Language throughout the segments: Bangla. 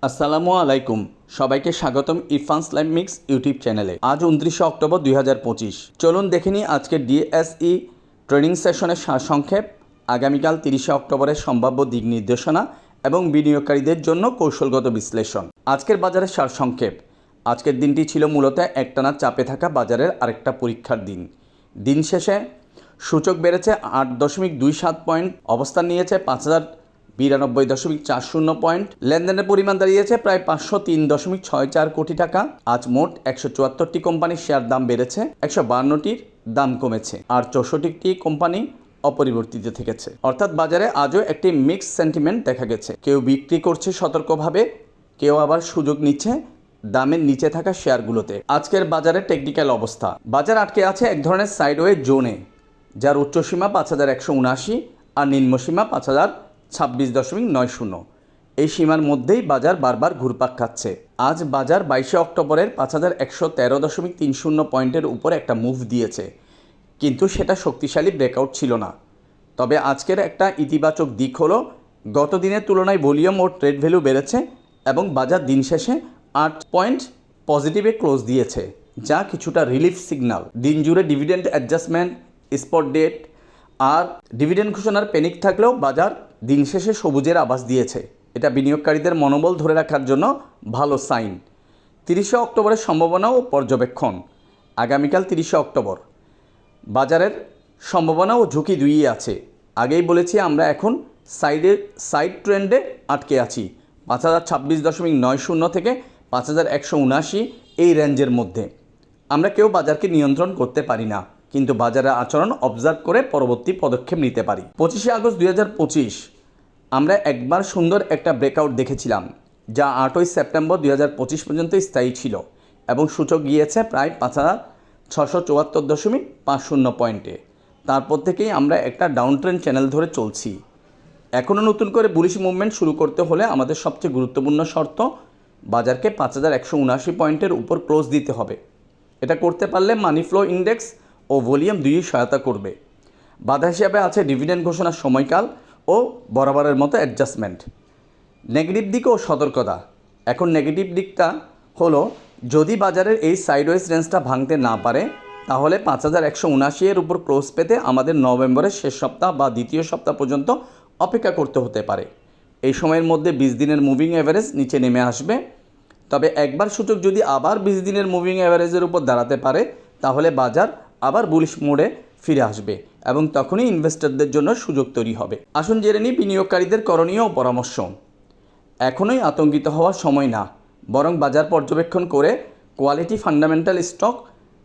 আসসালামু আলাইকুম, সবাইকে স্বাগতম ইরফানস লাইভ মিক্স ইউটিউব চ্যানেলে। আজ 29 অক্টোবর 2025। চলুন দেখে নিই আজকের ডিএসই ট্রেনিং সেশনের সারসংক্ষেপ, আগামীকাল 30 অক্টোবরের সম্ভাব্য দিক নির্দেশনা এবং বিনিয়োগকারীদের জন্য কৌশলগত বিশ্লেষণ। আজকের বাজারের সারসংক্ষেপ। আজকের দিনটি ছিল মূলত একটানা চাপে থাকা বাজারের আরেকটা পরীক্ষার দিন। দিন শেষে সূচক বেড়েছে 8.27 পয়েন্ট, অবস্থান নিয়েছে 5092.40 পয়েন্ট। লেনদেনের পরিমাণ দাঁড়িয়েছে প্রায় 503.64 কোটি টাকা। আজ মোট 174টি কোম্পানির শেয়ার দাম বেড়েছে, 152টির দাম কমেছে, আর 64টি কোম্পানি অপরিবর্তিত থেকেছে। অর্থাৎ বাজারে আজও একটি মিক্সড সেন্টিমেন্ট দেখা গেছে। কেউ বিক্রি করছে সতর্কভাবে, কেউ আবার সুযোগ নিচ্ছে দামের নিচে থাকা শেয়ারগুলোতে। আজকের বাজারে টেকনিক্যাল অবস্থা। বাজার আটকে আছে এক ধরনের সাইডওয়ে জোনে, যার উচ্চসীমা 5179 আর নিম্নসীমা 5026.90। এই সীমার মধ্যেই বাজার বারবার ঘুরপাক খাচ্ছে। আজ বাজার 22 অক্টোবরের 5113.30 পয়েন্টের উপর একটা মুভ দিয়েছে, কিন্তু সেটা শক্তিশালী ব্রেকআউট ছিল না। তবে আজকের একটা ইতিবাচক দিক হলো গত দিনের তুলনায় ভলিউম ও ট্রেড ভ্যালু বেড়েছে এবং বাজার দিন শেষে 8 পয়েন্ট পজিটিভে ক্লোজ দিয়েছে, যা কিছুটা রিলিফ সিগন্যাল। দিন জুড়ে ডিভিডেন্ড অ্যাডজাস্টমেন্ট, স্পট ডেট আর ডিভিডেন্ড ঘোষণার প্যানিক থাকলেও বাজার দিন শেষে সবুজের আভাস দিয়েছে। এটা বিনিয়োগকারীদের মনোবল ধরে রাখার জন্য ভালো সাইন। 30 অক্টোবরের সম্ভাবনা ও পর্যবেক্ষণ। আগামীকাল 30 অক্টোবর বাজারের সম্ভাবনা ও ঝুঁকি দুইই আছে। আগেই বলেছি আমরা এখন সাইড ট্রেন্ডে আটকে আছি। 5026.90 থেকে 5179 এই রেঞ্জের মধ্যে। আমরা কেউ বাজারকে নিয়ন্ত্রণ করতে পারি না, কিন্তু বাজারের আচরণ অবজার্ভ করে পরবর্তী পদক্ষেপ নিতে পারি। 25 আগস্ট 2025 আমরা একবার সুন্দর একটা ব্রেকআউট দেখেছিলাম, যা 8 সেপ্টেম্বর 2025 পর্যন্ত স্থায়ী ছিল এবং সূচক গিয়েছে প্রায় 5674.50 পয়েন্টে। তারপর থেকেই আমরা একটা ডাউন ট্রেন্ড চ্যানেল ধরে চলছি। এখনও নতুন করে বুলিশ মুভমেন্ট শুরু করতে হলে আমাদের সবচেয়ে গুরুত্বপূর্ণ শর্ত বাজারকে 5179 পয়েন্টের উপর ক্লোজ দিতে হবে। এটা করতে পারলে মানি ফ্লো ইন্ডেক্স ও ভলিউম দুইই সহায়তা করবে। বাধা হিসাবে আছে ডিভিডেন্ড ঘোষণার সময়কাল ও বরাবরের মতো অ্যাডজাস্টমেন্ট। নেগেটিভ দিক ও সতর্কতা। এখন নেগেটিভ দিকটা হলো, যদি বাজারের এই সাইডওয়েজ রেঞ্জটা ভাঙতে না পারে, তাহলে 5179 এর উপর ক্লোজ পেতে আমাদের নভেম্বরের শেষ সপ্তাহ বা দ্বিতীয় সপ্তাহ পর্যন্ত অপেক্ষা করতে হতে পারে। এই সময়ের মধ্যে 20 দিনের মুভিং অ্যাভারেজ নিচে নেমে আসবে। তবে একবার সূচক যদি আবার 20 দিনের মুভিং অ্যাভারেজের উপর দাঁড়াতে পারে, তাহলে বাজার আবার বুলিশ মোডে ফিরে আসবে এবং তখনই ইনভেস্টরদের জন্য সুযোগ তৈরি হবে। আসুন জেনে নিই বিনিয়োগকারীদের করণীয় ও পরামর্শ। এখনই আতঙ্কিত হওয়ার সময় না, বরং বাজার পর্যবেক্ষণ করে কোয়ালিটি ফান্ডামেন্টাল স্টক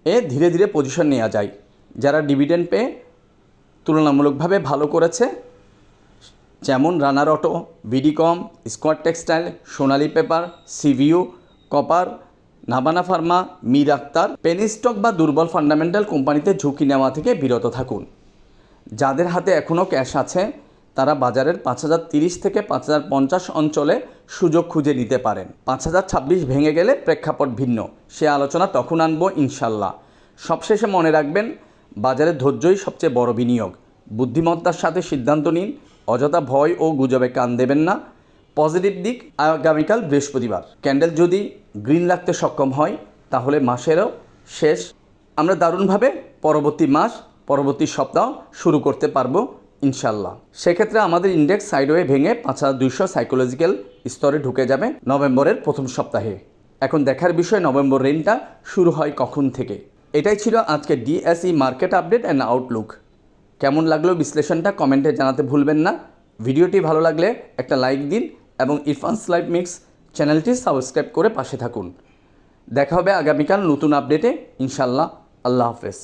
এ ধীরে ধীরে পজিশন নেওয়া যায়। যারা ডিভিডেন্ড পেয়ে তুলনামূলকভাবে ভালো করেছে, যেমন রানার অটো, ভিডিকম, স্কোয়াড টেক্সটাইল, সোনালী পেপার, সিভিউ, কপার, Nabana Pharma, Mir Akhter, penny stock বা দুর্বল ফান্ডামেন্টাল কোম্পানিতে ঝুঁকি নেওয়া থেকে বিরত থাকুন। যাদের হাতে এখনও ক্যাশ আছে, তারা বাজারের 5030 থেকে 5050 অঞ্চলে সুযোগ খুঁজে নিতে পারেন। 5026 ভেঙে গেলে প্রেক্ষাপট ভিন্ন, সে আলোচনা তখন আনবো ইনশাল্লাহ। সবশেষে মনে রাখবেন, বাজারের ধৈর্যই সবচেয়ে বড় বিনিয়োগ। বুদ্ধিমত্তার সাথে সিদ্ধান্ত নিন, অযথা ভয় ও গুজবে কান দেবেন না। পজিটিভ দিক, আগামীকাল বৃহস্পতিবার ক্যান্ডেল যদি গ্রিন রাখতে সক্ষম হয়, তাহলে মাসেরও শেষ আমরা দারুণভাবে পরবর্তী সপ্তাহ শুরু করতে পারবো ইনশাল্লাহ। সেক্ষেত্রে আমাদের ইন্ডেক্স সাইডওয়ে ভেঙে 5200 সাইকোলজিক্যাল স্তরে ঢুকে যাবে নভেম্বরের প্রথম সপ্তাহে। এখন দেখার বিষয় নভেম্বর রেঞ্জটা শুরু হয় কখন থেকে। এটাই ছিল আজকে DSE market update and Outlook. কেমন লাগলো বিশ্লেষণটা কমেন্টে জানাতে ভুলবেন না। ভিডিওটি ভালো লাগলে একটা লাইক দিন এবং ইরফানস লাইভ মিক্স চ্যানেলটি সাবস্ক্রাইব করে পাশে থাকুন। দেখা হবে আগামীকাল নতুন আপডেটে ইনশাল্লাহ। আল্লাহ হাফেজ।